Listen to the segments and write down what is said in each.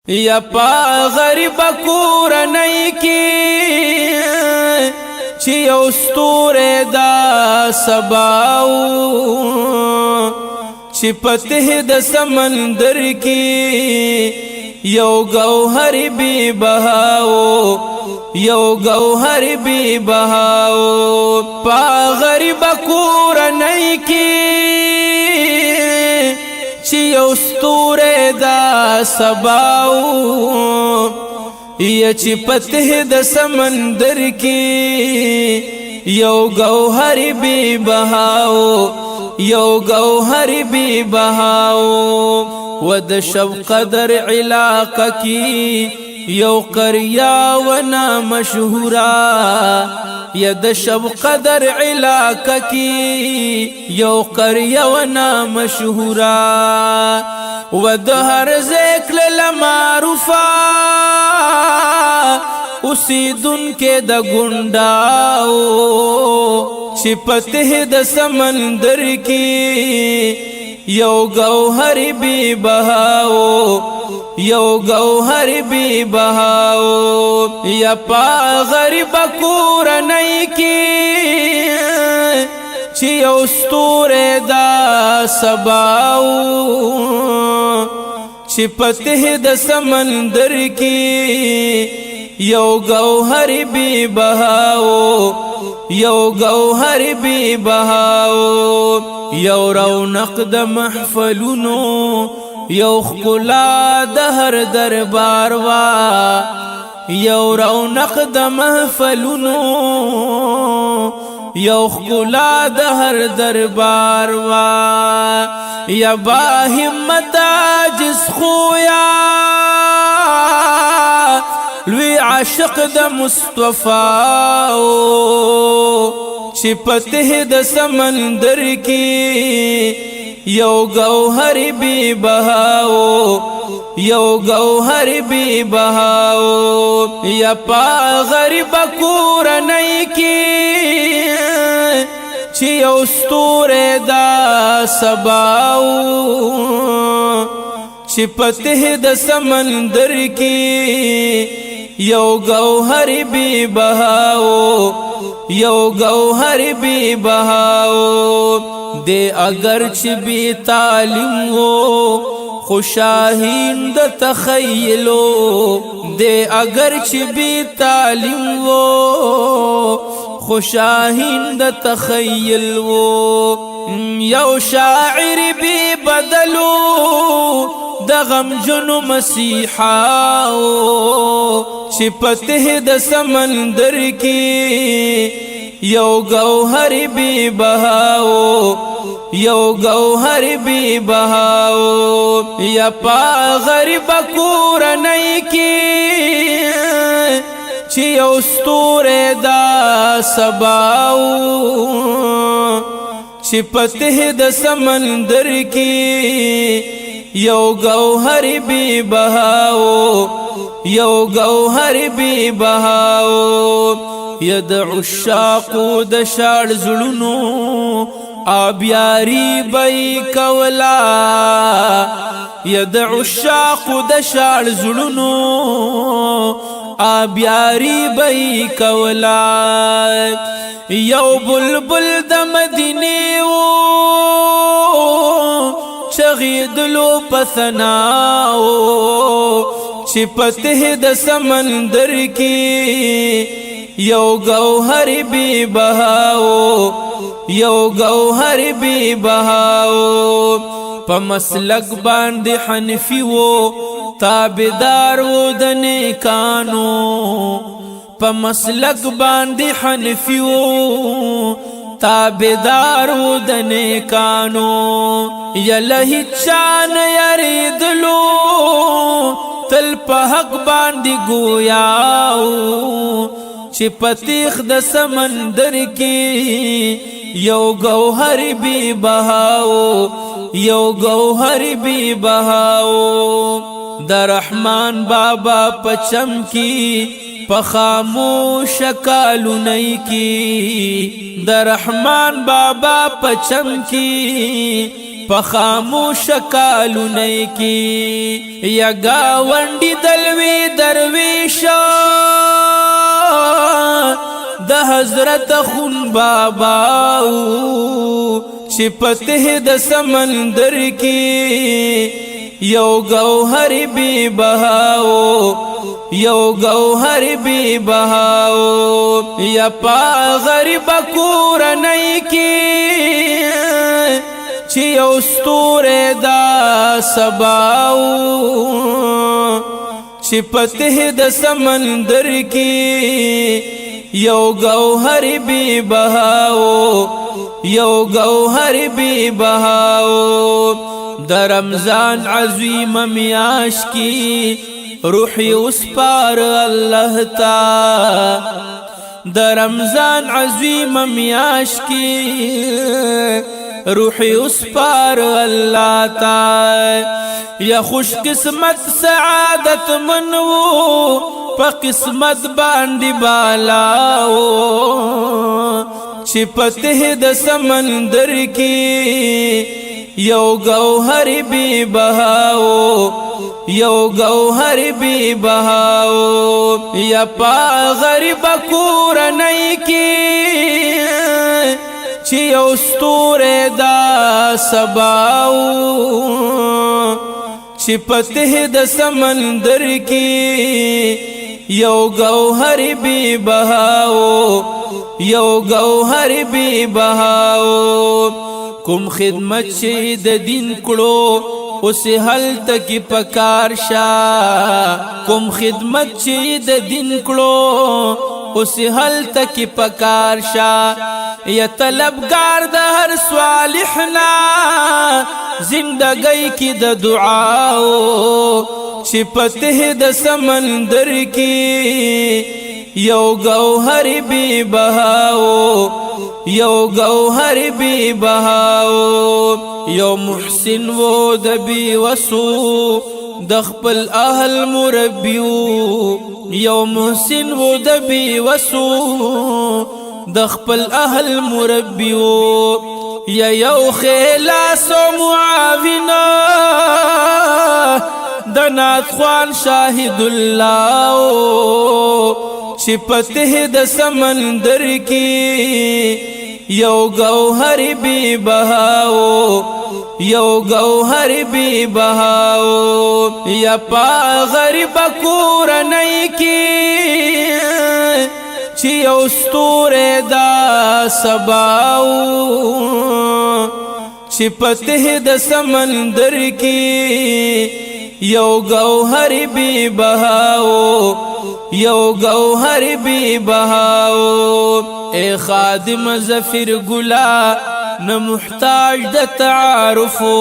یا پا غریب کورنۍ کې چې یو ستوری دا سباو چې پته د سمندر کې یو گوهر بی بهاو یو گوهر بی بهاو پا غریب کورنۍ کې چې یو ستوری دا سباو یا چې پته د سمندر کې یو گوهر بی بهاو یو گوهر بی بهاو و د شب قدر علاقه کی یو قریا و نامشهورا یا د شب قدر علاقه کی یو قریا و نامشهورا و د هر ذکر لمعروفا اوسیدون کې د ګونډاو چې پته د سمندر کې یو گوهر بی بهاو یو گوهر بی بهاو یا پا غریب کورنۍ کې چې یو ستوری دا سباو چې پته د سمندر کې یو گوهر بی بهاو یو گوهر بی بهاو یو رونق د محفلونو یو ښکلا د هر دربار وا یو رونق د محفلونو یو ښکلا د هر دربار وا یا با همت عاجز خویا لوی عاشق د مصطفی چې پته د سمندر کې یو گوهر بی بهاو یو گوهر بی بهاو یا پا غریب کورنۍ کې چې یو ستوری دا سباو چې پته د سمندر کې یو گوهر بی بهاو یو گوهر بی بهاو دے اگر چھ بی تعلیم ہو خوشاہین د تخیلو دے اگر چھ بی تعلیم ہو خوشاہین د تخیلو یو شاعر بی بدلو د غم جنو مسیحاو چې پته د سمندر کې یو گوهر بی بهاو یو گوهر بی بهاو یا پا غریب کورنۍ کې چې یو ستوری دا سباو چې پته د سمندر کې یو گوهر بی بهاو یو گوهر بی بهاو یا د عشاقو د شاړ زړونو آبیاری بی کولا یا د عشاقو د شاړ زړونو آبیاری بی کولا یو بلبل د مدینه چغیدلو پثناو چې پته د سمندر کې یو گوهر بی بهاو یو گوهر بی بهاو په مسلک باندې حنفی وو تابعدار وو د نیکانو په مسلک باندې حنفی وو تابعدار وو د نیکانو یلهی چان یریدلو تل په حق باندې گویاو چې پتیخ د سمندر کې یو گوهر بی بهاو یو گوهر بی بهاو د رحمان بابا پچم کی په خاموش کالونی کی د رحمان بابا پچم کی په خاموش کالونی کی یا گاونډي دلوي درویشا د حضرت خون باباو چې پته د سمندر کی یو گوهر بی بهاو یو گوهر بی بهاو یا پا غریب کورنۍ کی چې یو ستوره دا سباو چې پته د سمندر کی یو گوهر بی بهاو یو گوهر بی بهاو د رمضان عظیم میاش کی روحی اسپار اللہ تا د رمضان عظیم میاش کی روحی اسپار اللہ تا یا خوش قسمت سعادت منو پا قسمت باندی بالاو چی پته د سمندر کی یو گوهر بی بهاو یو گوهر بی بهاو یا پا غریب کورنۍ کی چې یو ستوره دا سباو چې پته د سمندر کی یو گوهر بی بهاو یو گوهر بی بهاو کوم خدمت چې د دین کړو اوس حل تکي پکار شا کوم خدمت چې د دین کړو اوس حل تکي پکار شا یا طلبگار د هر صالحنا زندګۍ کې د دعاو چې پته د سمندر کې یو گوهر بی بهاو یو گوهر بی بهاو یو محسن و دبی وسو دخپل اهل مربیو یو محسن و دبی وسو دخپل اهل مربیو یا یو خلاص و معاونا دنات خوان شاهد اللہ چې پته د سمندر کی یو گوهر بی بهاو یو گوهر بی بهاو یا پا غریب کورنۍ کی چې یو ستوره دا سباو چې پته د سمندر کی یو گوهر بی بهاو یو گوهر بی بهاو اے خادم ظفر گلا نہ محتاج د تعارفو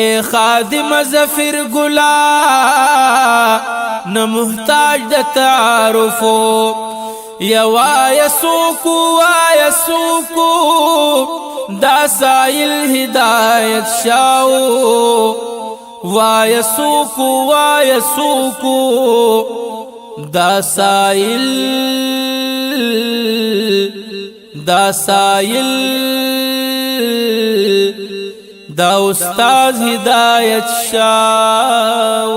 اے خادم ظفر گلا نہ محتاج د تعارفو یا وایسوکو وایسوکو دا سائل ہدایت شاو وایسوکو وایسوکو دا سائل دا استاد ہدایت شاو